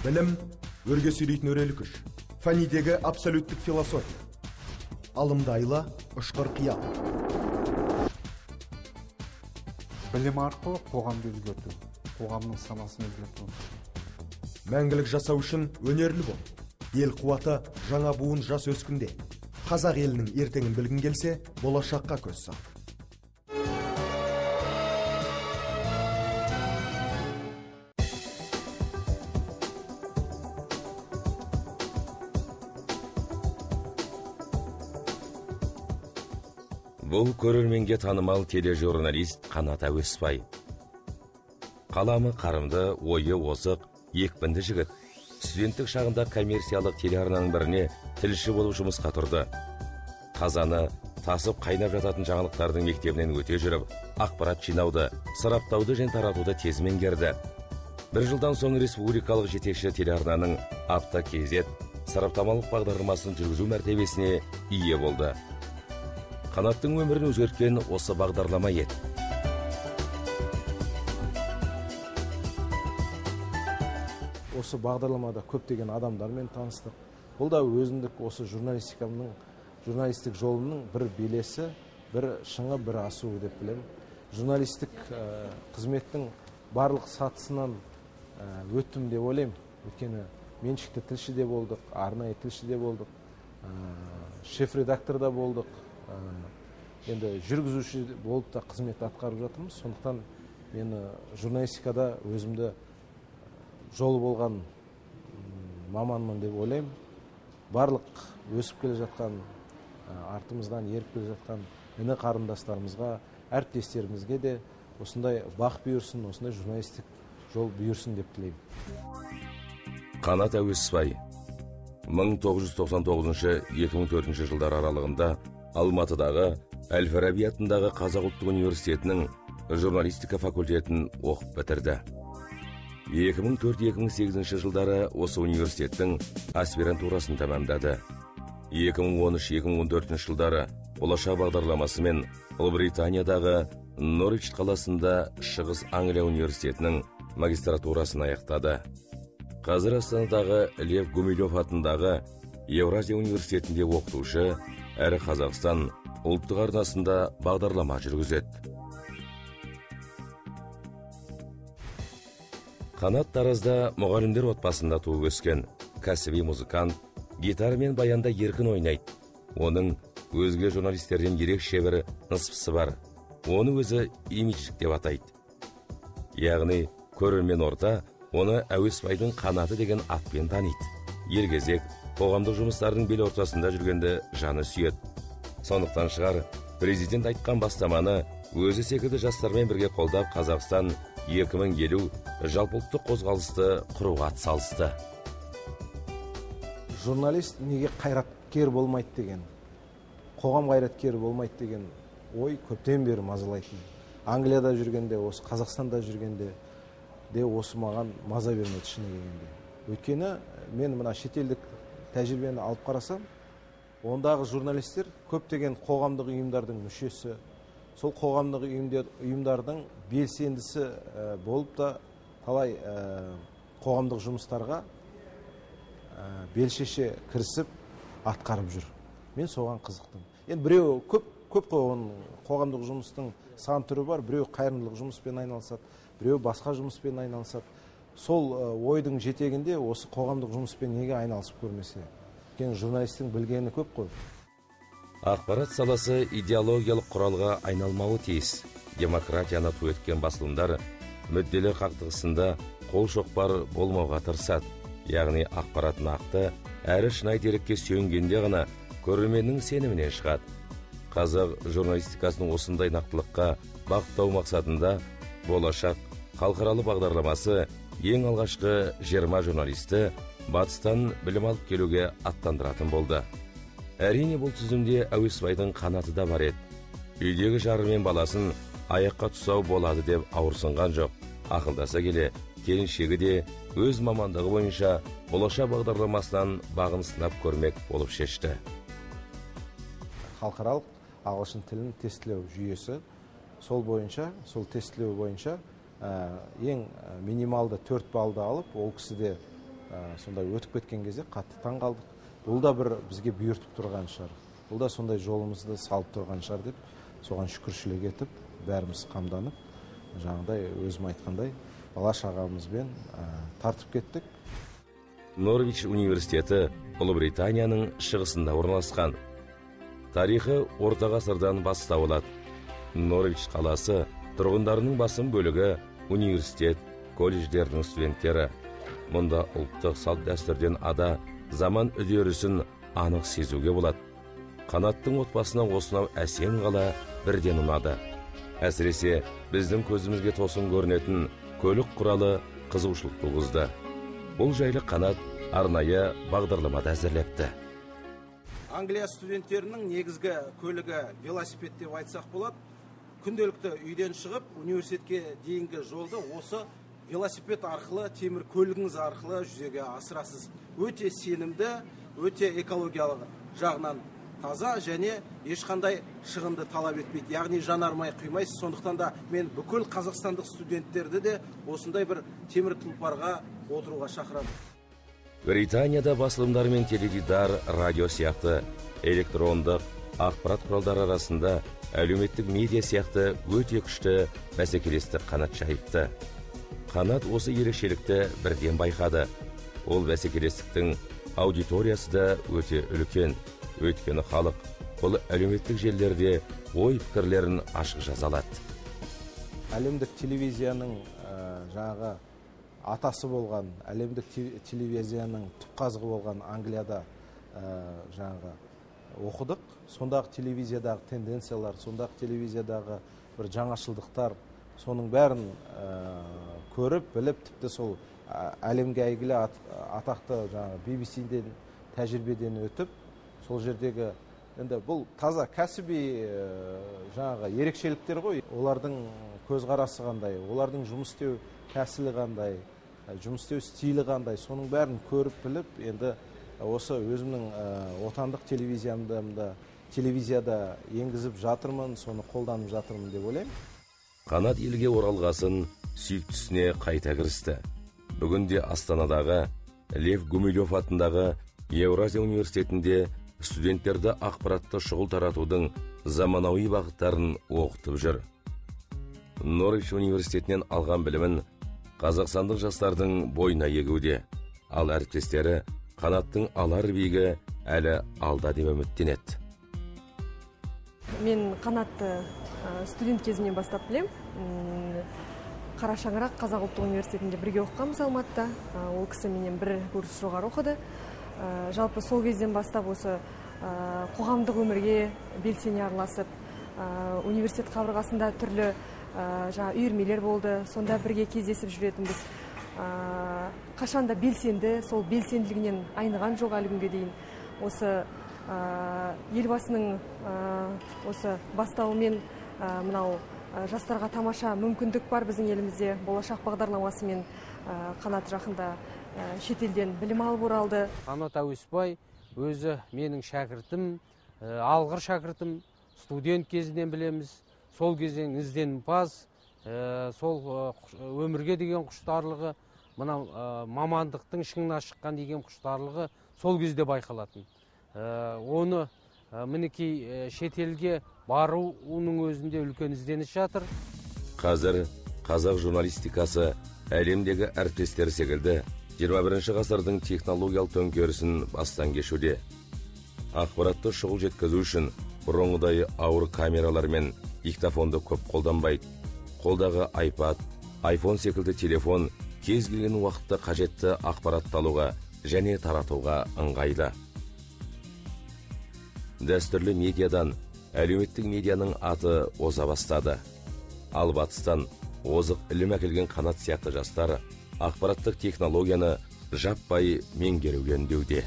Білім өрге сөйлейтін өрелі күш. Фәнидегі абсолюттік философия. Алымдайлы ұшқыр қиял. Білім арқылы қоғамды өзгерту, қоғамның санасын өзгерту. Мәңгілік жасау үшін өнерлі бол. Ел қуаты жаңа буын жас өскінде. Қазақ елінің ертеңін білгін келсе, болашаққа көз сал. Бұл көрерменге танымал тележурналист Қанат Әуесбай. Қаламы қарымды, ойы озық, екпінді жігіт. Студенттік шағында коммерциялық телеарнаның біріне тілші болып жұмысқа тұрды. Қазаны тасып қайнап жататын жаңалықтардың мектебінен өте жүріп, ақпарат жинауды, сараптауды және таратуды тез меңгерді. Бір жылдан соң республикалық жетекші телеарнаның Апта КЗ сараптамалық бағдарламасын жүргізу мәртебесіне ие болды. Қанаттың өмірін өзгерткен осы бағдарлама еді. Осы бағдарламада көптеген адамдармен таныстық. Бұл да өзіндік осы журналистік жолының бір белесі, бір шыңы, бір асуы деп білем. Журналистік қызметтің барлық сатысынан өттім деп ойлаймын. Өйткені меншікті тілші де болдық, арнайы тілші де болдық, шеф-редактор да болдық. Енді жүргізуші болып та қызмет атқарып жатырмыз. Сондықтан мені журналистикада өзімді жолы болған маманмын деп ойлаймын. Барлық өсіп келе жатқан, артымыздан еріп келе жатқан іні қарындастарымызға, әріптестерімізге де осындай бақ бұйырсын, осындай журналистік жол бұйырсын деп тілеймін. Қанат Әуесбай 1999-2004 жылдар аралығында Алматыдағы Әл-Фараби атындағы Қазақ ұлттық университетінің журналистика факультетін оқып бітірді. 2004-2008 жылдары осы университеттің аспирантурасын тәмамдады. 2013-2014 жылдары болашақ бағдарламасымен Ұлыбританиядағы Норвич қаласында Шығыс Англия университетінің магистратурасын аяқтады. Қазір Астанадағы Лев Гумилев атындағы Евразия университетінде оқытушы, әрі Қазақстан ұлттық арнасында бағдарлама жүргізеді. Қанат Таразда мұғалімдер отбасында туып өскен, кәсіби музыкант, гитара мен баянда еркін ойнайды. Оның өзге журналистерден ерекше бір ныспысы бар. Оны өзі имидждік деп атайды. Яғни көрермен орта оны Әуесбайдың Қанаты деген атпен таниды. Ергезек қоғамдық жұмыстардың бел ортасында жүргенде жаны сүйеді. Сондықтан шығар, президент айтқан бастаманы өзі секілді жастармен бірге қолдап Қазақстан 2050 жалпыұлттық қозғалысты құруға атсалысты. Журналист неге қайраткер болмайды деген, қоғам қайраткері болмайды деген ой көптен бері мазалайтын. Англияда жүргенде, осы Қазақстанда жүргенде де осы маған маза бермеді шыны келгенде. Өйткені мен мына шетелдік тәжірибені алып қарасам, ондағы журналистер көптеген қоғамдық ұйымдардың мүшесі, сол қоғамдық ұйымдардың белсендісі болып та талай қоғамдық жұмыстарға белшеше кірісіп атқарып жүр. Мен соған қызықтым. Енді біреу көп қоғамдық жұмыстың сан түрі бар, біреу қайырымдылық жұмыспен айналысады, біреу басқа жұмыспен айналысады. Сол ойдың жетегінде осы қоғамдық жұмыспен неге айналысып көрмесе? Өйткені журналистің білгені көп қой. Ақпарат саласы идеологиялық құралға айналмауы тиіс. Демократияны ту еткен басылымдар мүдделер қақтығысында қол шоқпар болмауға тырысады. Яғни ақпарат нақты, әрі шынайы дерекке сүйенгенде ғана көрерменнің сенімінен шығады. Қазақ журналистикасының осындай нақтылыққа бағыттау мақсатында болашақ халықаралық бағдарламасы ең алғашқы 20 журналисті батыстан білім алып келуге аттандыратын болды. Әрине бұл тізімде Әуесбайдың Қанаты да бар еді. Үйдегі жары мен баласын аяққа тұсау болады деп ауырсынған жоқ. Ақылдаса келе, келіншегі де өз мамандығы бойынша болашақ бағдарламасынан бағын сынап көрмек болып шешті. Халықаралық ағылшын тілін тестілеу жүйесі, сол тестілеу бойынша ең минималды 4 баллды алып, ол кісіде сондай өтіп кеткен кезде қатты таң қалдық. Бұл да бір бізге бұйыртып тұрған шығар. Бұл да сондай жолымызды салып тұрған шығар деп, соған шүкіршілік етіп, бәріміз қамданып, жаңағыдай өзім айтқандай, бала шағамызбен тартып кеттік. Норвич университеті Ұлыбританияның шығысында орналасқан. Тарихы орта ғасырдан бастау алады. Норвич қаласы тұрғындарының басым бөлігі университет, колледждердің студенттері. Мұнда ұлттық салт дәстүрден ада заман үдерісін анық сезуге болады. Қанаттың отбасына осынау әсем қала бірден ұнады. Әсіресе біздің көзімізге тосын көрінетін көлік құралы қызығушылық туғызды. Бұл жайлы Қанат арнайы бағдарламада әзірлепті. Англия студенттерінің негізгі көлігі велосипед деп айтсақ болады. Күнделікті үйден шығып, университетке дейінгі жолды осы велосипед арқылы, темір көлігіңіз арқылы жүзеге асырасыз. Өте сенімді, өте экологиялық жағынан таза және ешқандай шығынды талап етпейді. Яғни жанармай құймайсыз. Сондықтан да мен бүкіл қазақстандық студенттерді де осындай бір темір тұлпарға отыруға шақырамын. Британияда басылымдар мен теледидар, радио сияқты электрондық ақпарат құралдары арасында әлеуметтік медиа сияқты өте күшті бәсекелестік қанат жайыпты. Қанат осы ерекшелікті бірден байқады. Ол бәсекелестіктің аудиториясы да өте үлкен. Өйткені халық бұл әлеуметтік желілерде ой пікірлерін ашық жазалады. Әлемдік телевизияның жаңағы атасы болған, әлемдік телевизияның түпқазығы болған Англияда жаңағы оқыдық. Сондағы телевизиядағы тенденциялар, сондағы телевизиядағы бір жаңашылдықтар, соның бәрін көріп, біліп, тіпті сол әлемге әйгілі атақты жаңағы BBC-ден тәжірибеден өтіп, сол жердегі енді бұл таза кәсіби жаңағы ерекшеліктер ғой. Олардың көзқарасы қандай, олардың жұмыс істеу тәсілі қандай, жұмыс істеу стилі қандай, соның бәрін көріп біліп, енді осы өзімнің отандық телевизияда енгізіп жатырмын, соны қолданып жатырмын деп ойлаймын. Қанат елге оралғасын сүйіктісіне қайта кірісті. Бүгінде Астанадағы Лев Гумилев атындағы Еуразия университетінде студенттерді ақпаратты шұғыл таратудың заманауи бағыттарын оқытып жүр. Норвич университетінен алған білімін қазақстандық жастардың бойына егуде. Ал әріптестері Қанаттың алар биігі әлі алда деп үміттенеді. Мен Қанатты студент кезімнен бастап білем. Қара шаңырақ Қазақ ұлттық университетінде бірге оқығанбыз Алматыда. Ол кісі менен бір курс жоғары оқыды. Жалпы сол кезден бастап осы қоғамдық өмірге белсене араласып, университет қабырғасында түрлі үйірмелер болды. Сонда бірге кездесіп жүретінбіз. Қашанда белсенді, сол белсенділігінен айныған жоқ әлі күнге дейін. Осы елбасының осы бастауымен мынау жастарға тамаша мүмкіндік бар біздің елімізде. Болашақ бағдарламасымен Қанат жақында шетелден білім алып оралды. Қанат Әуесбай өзі менің шәкіртім, алғыр шәкіртім, студент кезінен білеміз. Сол кезең ізденімпаз, сол өмірге деген құштарлығы, мына мамандықтың шыңына шыққан деген құштарлығы сол кезде байқалатын. Оны мінекей шетелге баруының өзінде үлкен ізденіс жатыр. Қазір қазақ журналистикасы әлемдегі әріптестері секілді 21 ғасырдың технологиялық төңкерісін бастан кешуде. Ақпаратты шұғыл жеткізу үшін бұрынғыдай ауыр камералар мен диктофонды көп қолданбайды. Қолдағы iPad, iPhone секілді телефон кез келген уақытта қажетті ақпаратты алуға және таратуға ыңғайлы. Дәстүрлі медиадан әлеуметтік медианың аты оза бастады. Ал батыстан озық ілім әкелген Қанат сияқты жастар ақпараттық технологияны жаппай меңгеруге үндеуде.